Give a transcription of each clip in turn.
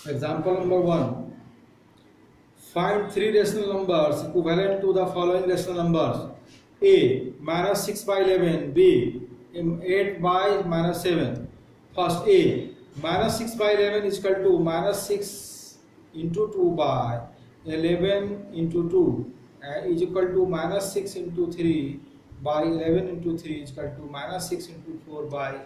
Example number 1. Find three rational numbers equivalent to the following rational numbers. A. Minus 6 by 11. B. 8 by minus 7. First A. Minus 6 by 11 is equal to minus 6 into 2 by 11 into 2 is equal to minus 6 into 3 by 11 into 3 is equal to minus 6 into 4 by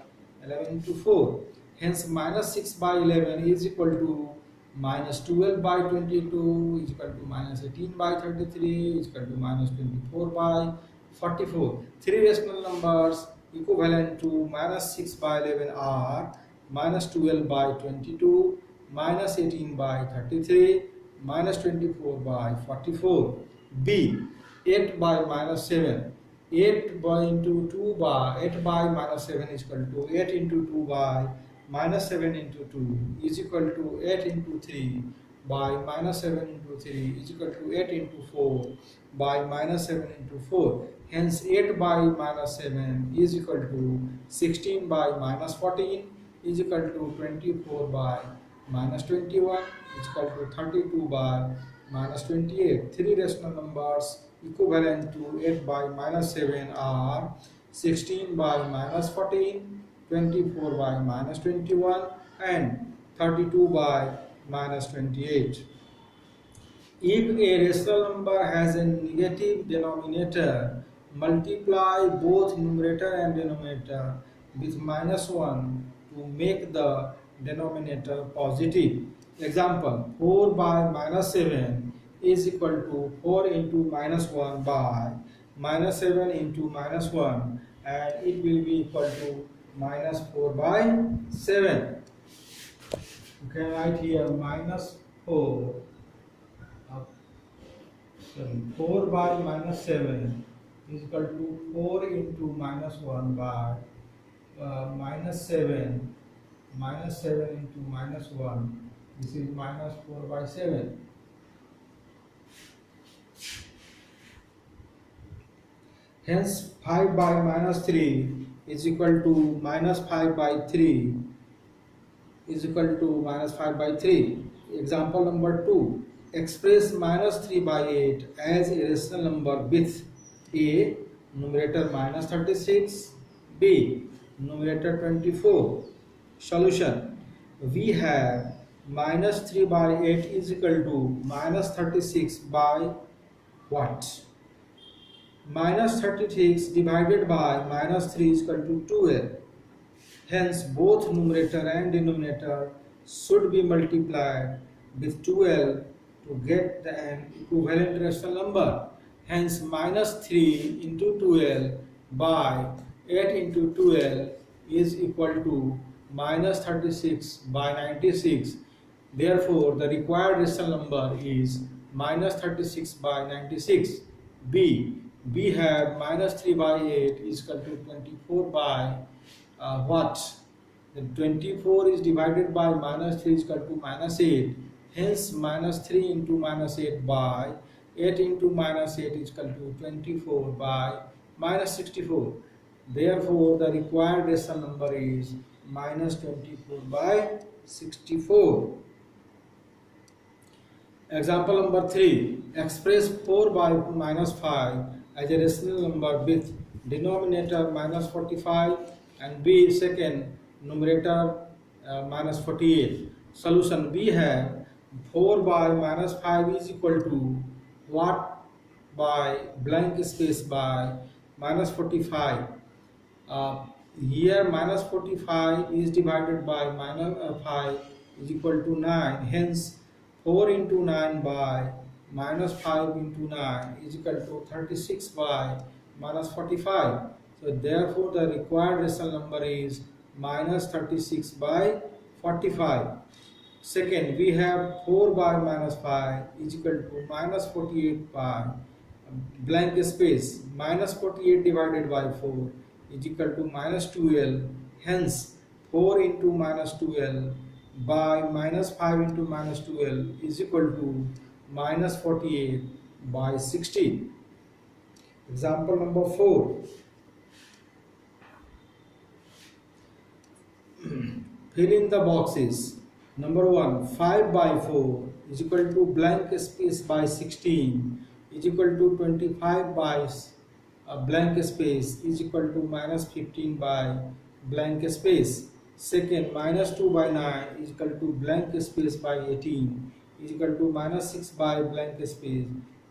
11 into 4. Hence minus 6 by 11 is equal to minus 12 by 22 is equal to minus 18 by 33 is equal to minus 24 by 44. Three rational numbers equivalent to minus 6 by 11 are minus 12 by 22, minus 18 by 33, minus 24 by 44. B. 8 by minus 7. 8 by into 2 by 8 by minus 7 is equal to 8 into 2 by minus 7 into 2 is equal to 8 into 3 by minus 7 into 3 is equal to 8 into 4 by minus 7 into 4. Hence 8 by minus 7 is equal to 16 by minus 14 is equal to 24 by minus 21 is equal to 32 by minus 28. Three rational numbers equivalent to 8 by minus 7 are 16 by minus 14, 24 by minus 21 and 32 by minus 28. If a rational number has a negative denominator, multiply both numerator and denominator with minus 1 to make the denominator positive. Example, 4 by minus 7 is equal to 4 into minus 1 by minus 7 into minus 1 and it will be equal to minus 4 by 7. You can write here minus 4. 4 by minus 7 is equal to 4 into minus 1 by minus 7 into minus 1. This is minus 4 by 7. Hence 5 by minus 3 is equal to minus 5 by 3 is equal to minus 5 by 3. Example number 2. Express minus 3 by 8 as a rational number with A. Numerator minus 36, B. Numerator 24. Solution. We have minus 3 by 8 is equal to minus 36 by what? Minus 36 divided by minus 3 is equal to 12. Hence both numerator and denominator should be multiplied with 12 to get an equivalent rational number. Hence minus 3 into 12 by 8 into 12 is equal to minus 36 by 96. Therefore the required rational number is minus 36 by 96. B. We have minus 3 by 8 is equal to 24 by what? The 24 is divided by minus 3 is equal to minus 8. Hence minus 3 into minus 8 by 8 into minus 8 is equal to 24 by minus 64. Therefore the required rational number is minus 24 by 64. Example number 3. Express 4 by minus 5 as a rational number with denominator minus 45 and B second numerator minus 48. Solution. We have 4 by minus 5 is equal to what by blank space by minus 45. Here minus 45 is divided by minus 5 is equal to 9. Hence 4 into 9 by minus 5 into 9 is equal to 36 by minus 45. So therefore the required rational number is minus 36 by 45. Second, we have 4 by minus 5 is equal to minus 48 by blank space minus 48 divided by 4 is equal to minus 12. Hence 4 into minus 12 by minus 5 into minus 12 is equal to minus 48 by 60. Example number 4. Fill in the boxes. Number 1, 5 by 4 is equal to blank space by 16 is equal to 25 by blank space is equal to minus 15 by blank space. Second, minus 2 by 9 is equal to blank space by 18 is equal to minus 6 by blank space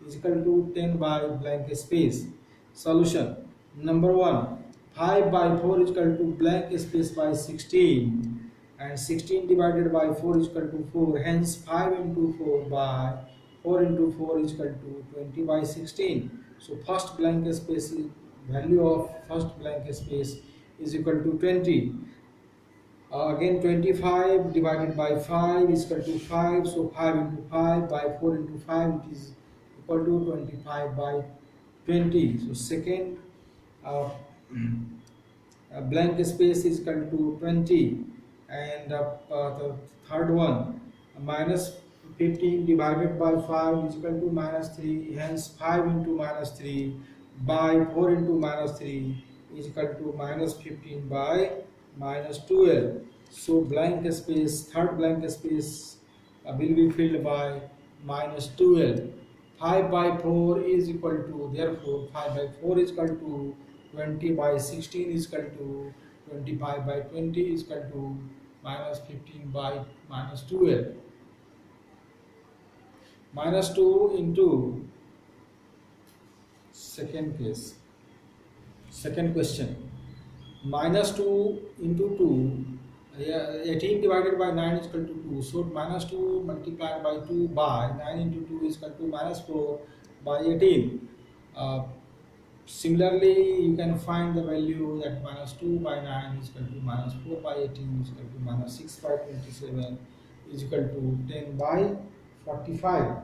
is equal to 10 by blank space. Solution. Number 1, 5 by 4 is equal to blank space by 16 and 16 divided by 4 is equal to 4, hence 5 into 4 by 4 into 4 is equal to 20 by 16. So first blank space is value of first blank space is equal to 20. Again 25 divided by 5 is equal to 5, so 5 into 5 by 4 into 5 it is equal to 25 by 20. So second uh, blank space is equal to 20, and the third one, minus 15 divided by 5 is equal to minus 3, hence 5 into minus 3 by 4 into minus 3 is equal to minus 15 by minus 12. So blank space, third blank space will be filled by minus 12. 5 by 4 is equal to, therefore 5 by 4 is equal to 20 by 16 is equal to 25 by 20 is equal to minus 15 by minus 12. Minus 2 into second case. Second question. Minus 2 into 2, 18 divided by 9 is equal to 2. So minus 2 multiplied by 2 by 9 into 2 is equal to minus 4 by 18. Similarly, you can find the value that minus 2 by 9 is equal to minus 4 by 18 is equal to minus 6 by 27 is equal to 10 by 45.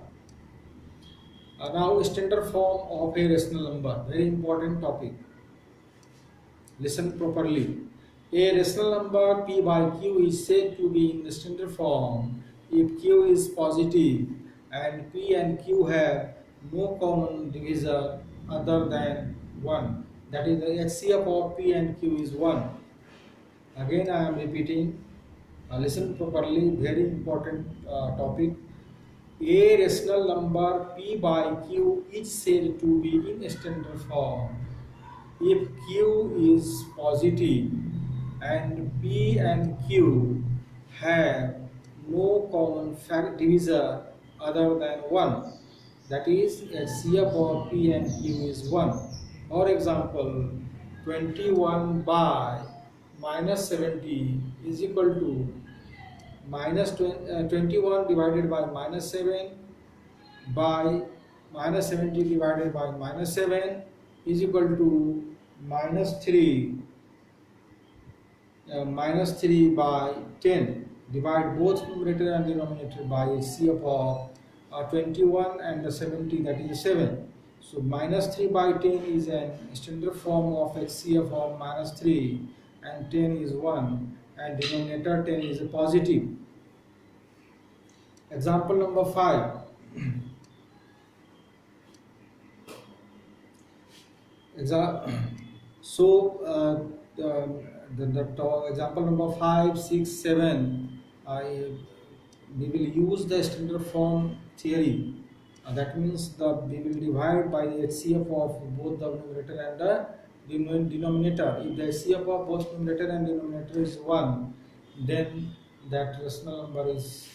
Now, standard form of a rational number, very important topic. Listen properly. A rational number p by q is said to be in the standard form if q is positive and p and q have no common divisor other than 1. That is, the HCF of p and q is 1. Again, I am repeating. Listen properly, very important topic. A rational number p by q is said to be in standard form if q is positive and p and q have no common divisor other than 1. That is, HCF of p and q is 1. For example, 21 by minus 70 is equal to minus 21 divided by minus 7 by minus 70 divided by minus 7 is equal to minus 3 by 10. Divide both numerator and denominator by HCF of 21 and the 70, that is 7. So minus 3 by 10 is an standard form of HCF of minus 3 and 10 is 1 and denominator 10 is a positive. Example number 5. So the example number 5, 6, 7, we will use the standard form theory. That means we will divide by the HCF of both the numerator and the denominator. If the HCF of both numerator and denominator is 1, then that rational number is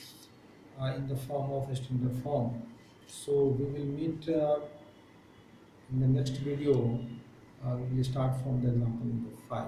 in the form of a standard form. So we will meet in the next video. We will start from the example number 5.